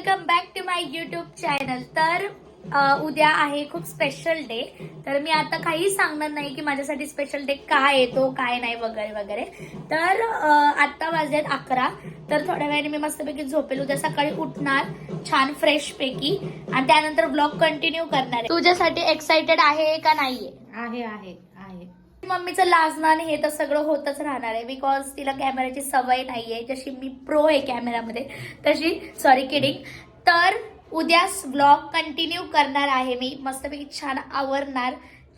Welcome back to my YouTube channel. तर उद्या आहे खूप स्पेशल डे। तर मी आता काही सांगणार नाही की माझ्यासाठी स्पेशल डे काय येतो काय नाही वगैरे वगैरे। तर आता वाजलेत 11। तर थोड्या वेळाने मी मस्तपैकी झोपेल। उद्या सकाळी उठणार छान फ्रेश पैकी आणि त्यानंतर ब्लॉग कंटिन्यू करणार आहे। तुझ्यासाठी एक्साइटेड आहे का नाहीये? आहे आहे आहे। मम्मीचं लाजणं हे तर सगळं होतच राहणार आहे बिकॉज तिला कॅमेऱ्याची सवय नाहीये। जशी मी प्रो आहे कॅमेरामध्ये तशी सॉरी किडिंग। तर उद्या ब्लॉग कंटिन्यू करणार आहे मी मस्तपैकी छान आवरणार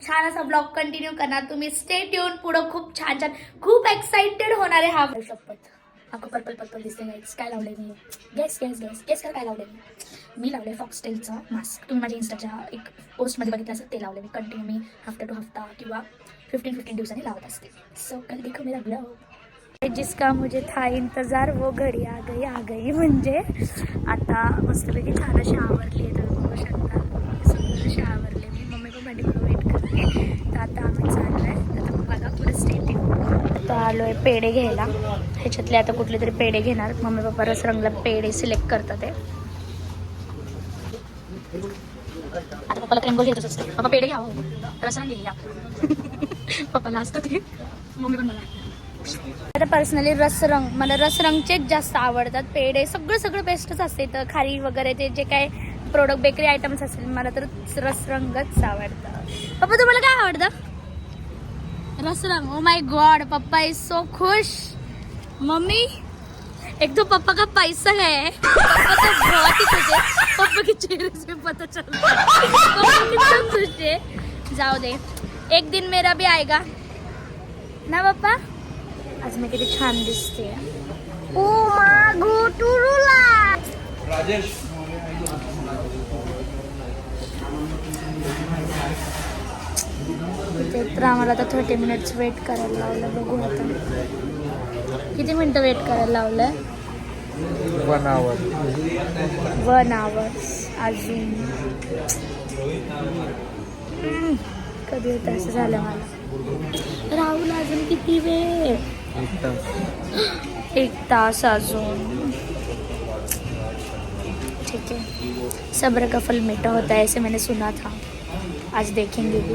छान असा ब्लॉग कंटिन्यू करणार। तुम्ही स्टे ट्यून पुढं खूप छान छान खूप एक्साइटेड होणार आहे। हा शपथ अगं पर्पल पर्पल दिसते गाईस। काय लावलंय मी? गेस गेस गेस गेस कर काय लावलंय मी लावलंय फॉक्सटेलचा मास्क। तुम्ही माझ्या इंस्टाच्या एक पोस्टमध्ये बघितलं असेल ते लावलंय मी। कंटिन्यू मी हफ्ता टू हफ्ता किंवा 15-15 दिवसांनी लावत असते। सो कल देखो मेरा ब्लॉग। जिसका मुझे था इंतजार वो घडी आ गई म्हणजे आता मस्तपैकी छान अशी आवरली आहे। तर बघू शकता सुंदर अशी आवरली मी। मम्मी पण भांडी वेट करते। तर आता आम्ही चाललोय। तर बघा पुढे स्टेटिंग तर आलोय पेढे घ्यायला। ह्याच्यातले आता कुठले तरी पेढे घेणार। मम्मी पप्पा रसरंगला पेढे सिलेक्ट करतात ते। आता पप्पाला क्रेंगो घ्यायचं असतं। पप्पा पेढे घ्यावं रसरंग घ्या पप्पाला असतं ते मम्मी पण मला। आता पर्सनली रसरंग मला रसरंगचेच जास्त आवडतात। पेढे सगळं सगळं बेस्टच असते। तर खारी वगैरे ते जे काय प्रोडक्ट बेकरी आयटम्स असतील मला तर रसरंगच आवडतं। पप्पा तुम्हाला काय आवडतं? रसरंग। ओ माय गॉड पप्पा इज सो खुश। मम्मी एक तो पापा का पैसा है पापा तो बहुत ही खुश है। पापा के चेहरे से पता चलता है पापा कितना खुश है। जाओ दे एक दिन मेरा भी आएगा ना पापा। आज मैं किती छान दिसते। ओ मागो टुरुला राजेश तर आम्हाला आता 30 मिनिट्स वेट करायला लावलं। बघू आता किती मिनिटं वेट करायला लावलंय? 1 hour अजून कधी होतं असं झालं मला। राहुल अजून किती वेळ? 1 तास अजून। ठीक है सब्र का फल मीठा होता है ऐसे मैंने सुना था। आज देखेंगे भी।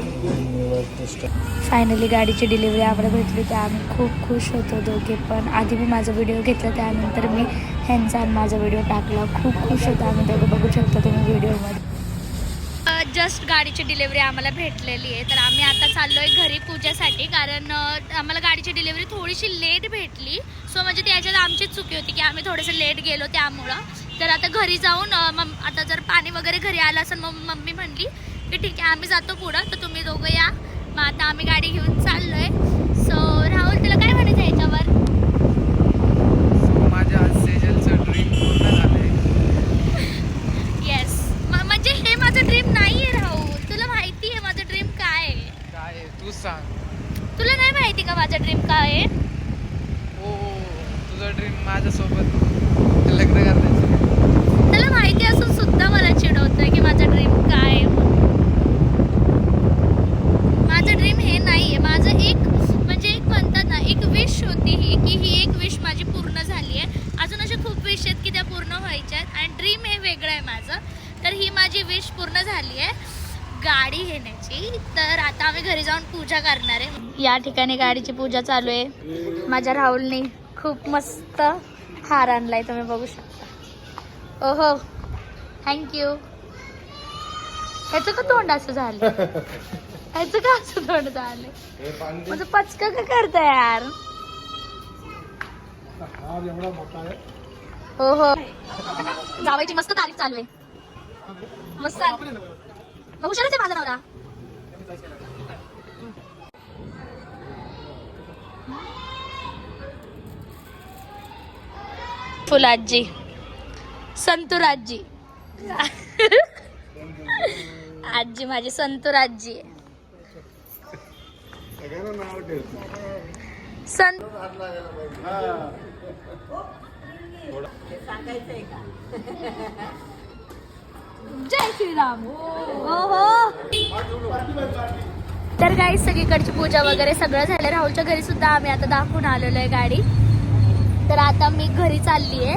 फायनली गाडीची डिलिव्हरी आम्हाला भेटली तर आम्ही खूप खुश होतो दोघे पण। आधी मी माझा व्हिडिओ घेतला त्यानंतर मी ह्यांचा आणि माझा व्हिडिओ टाकला। खूप खुश होतो आम्ही दोघं। बघू शकता तुम्ही व्हिडिओमध्ये। जस्ट गाडीची डिलिव्हरी आम्हाला भेटलेली आहे। तर आम्ही आता चाललोय घरी पूजेसाठी कारण आम्हाला गाडीची डिलिव्हरी थोडीशी लेट भेटली। सो म्हणजे त्याच्यात आमचीच चुकी होती की आम्ही थोडंसं लेट गेलो त्यामुळं। तर आता घरी जाऊन आता जर पाणी वगैरे घरी आलं असेल मग मम्मी म्हणली की ठीक आहे आम्ही जातो पुढं तर तुम्ही दोघं या। मग आता आम्ही गाडी घेऊन चाललोय। सो राहुल तुला काय म्हणायचं याच्यावर? माझ्या सेजलचं ड्रीम पूर्ण झालंय। येस म्हणजे हे माझं ड्रीम नाही आहे राहुल। तुला माहिती आहे माझं ड्रीम काय आहे? काय आहे तू सांग। तुला नाही माहिती का माझं ड्रीम काय आहे? हो तुझं ड्रीम माझ्यासोबत लग्न करण्याचं। त्याला माहिती असून सुद्धा मला चिडवतोय की माझं ड्रीम काय आहे। माझं ड्रीम हे नाही आहे। माझं एक म्हणजे एक म्हणतात ना एक विश होती ही की एक विश माझी पूर्ण झाली आहे। अजून अशा खूप विश आहेत की त्या पूर्ण व्हायच्या आहेत आणि ड्रीम हे वेगळं आहे माझं। तर ही माझी विश पूर्ण झाली आहे गाडी घेण्याची। तर आता आम्ही घरी जाऊन पूजा करणार आहे। या ठिकाणी गाडीची पूजा चालू आहे। माझ्या राहुलने खूप मस्त हार आणलाय तुम्ही बघू शकता। ओहो थँक्यू। ह्याचं का तोंड असं झालं? ह्याचं का असं तोंड झालं? माझं पचका का करताय यार? हो हो जावायची मस्त तारीफ चालू आहे। मस्त हुशारच आहे माझा नवरा। फुलाजी संतूर आजी आजी माझी संतूर आजी आहे। जय श्रीराम। हो तर गाईस सगळीकडची पूजा वगैरे सगळं झालं। राहुलच्या घरी सुद्धा आम्ही आता दाखवून आलेलो आहे गाडी। तर आता मी घरी चालली आहे.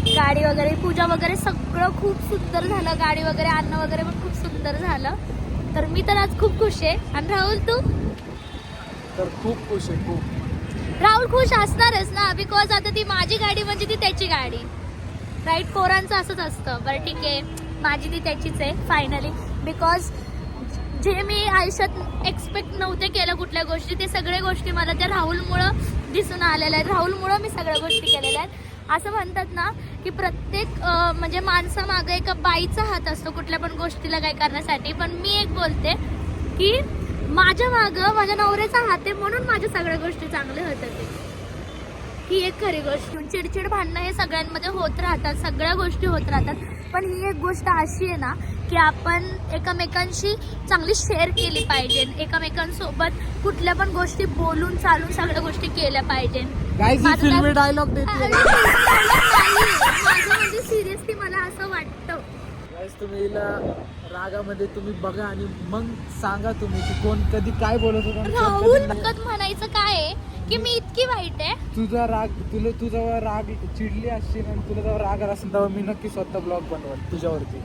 गाडी वगैरे पूजा वगैरे सगळं खूप सुंदर झालं. गाडी वगैरे अन्न वगैरे पण खूप सुंदर झालं. तर मी तर आज खूप खुश आहे. आणि राहुल तू? तर खूप खुश आहे खूप. राहुल खुश असणारच ना, बिकॉज आता ती माझी गाडी म्हणजे ती त्याची गाडी, राईट? पोरांचं असंच असतं. बरं ठीक आहे, माझी ती त्याचीच आहे फायनली. बिकॉज जे मी आयुष्यात एक्सपेक्ट नव्हते केलं कुठल्या गोष्टी, ते सगळ्या गोष्टी मला त्या राहुलमुळं दिसून आलेल्या आहेत. राहुलमुळं मी सगळ्या गोष्टी केलेल्या आहेत. असं म्हणतात ना की प्रत्येक म्हणजे माणसामागं एका बाईचा हात असतो कुठल्या पण गोष्टीला काय करण्यासाठी. पण मी एक बोलते की माझ्या मागं माझ्या नवऱ्याचा हात आहे, म्हणून माझ्या सगळ्या गोष्टी चांगल्या होतात. ही एक खरी गोष्ट. चिडचिड भांडणं हे सगळ्यांमध्ये होत राहतात, सगळ्या गोष्टी होत राहतात. पण ही एक गोष्ट अशी आहे ना की आपण एकमेकांशी चांगली शेअर केली पाहिजे. एकमेकांसोबत कुठल्या पण गोष्टी बोलून चालून सगळ्या गोष्टी केल्या पाहिजे. डायलॉग माझं म्हणजे सिरियसली मला असं वाटतं. तुम्ही रागामध्ये तुम्ही बघा आणि मग सांगा तुम्ही की कोण कधी काय बोलत होता. राहुल म्हणायचं काय आहे की मी इतकी वाईट आहे. तुझा जेव्हा राग चिडली असशील आणि तुला जेव्हा राग आला असेल तेव्हा मी नक्की स्वतः ब्लॉग बनवल तुझ्यावरती.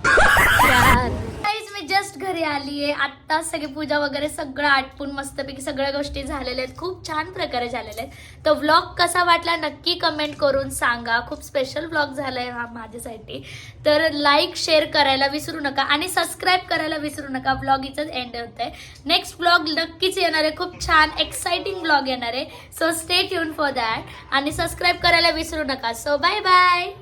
गाईज मी जस्ट घरी आली आहे आत्ता. सगळी पूजा वगैरे सगळं आटपून मस्तपैकी सगळ्या गोष्टी झालेल्या आहेत, खूप छान प्रकारे झालेल्या आहेत. तो व्लॉग कसा वाटला नक्की कमेंट करून सांगा. खूप स्पेशल व्लॉग झालाय हा माझ्यासाठी. तर लाईक शेअर करायला विसरू नका आणि सबस्क्राईब करायला विसरू नका. व्लॉग इथंच एंड होत आहे. नेक्स्ट व्लॉग नक्कीच येणार आहे, खूप छान एक्साइटिंग व्लॉग येणार आहे. So stay tune for that आणि सबस्क्राईब करायला विसरू नका. So bye bye.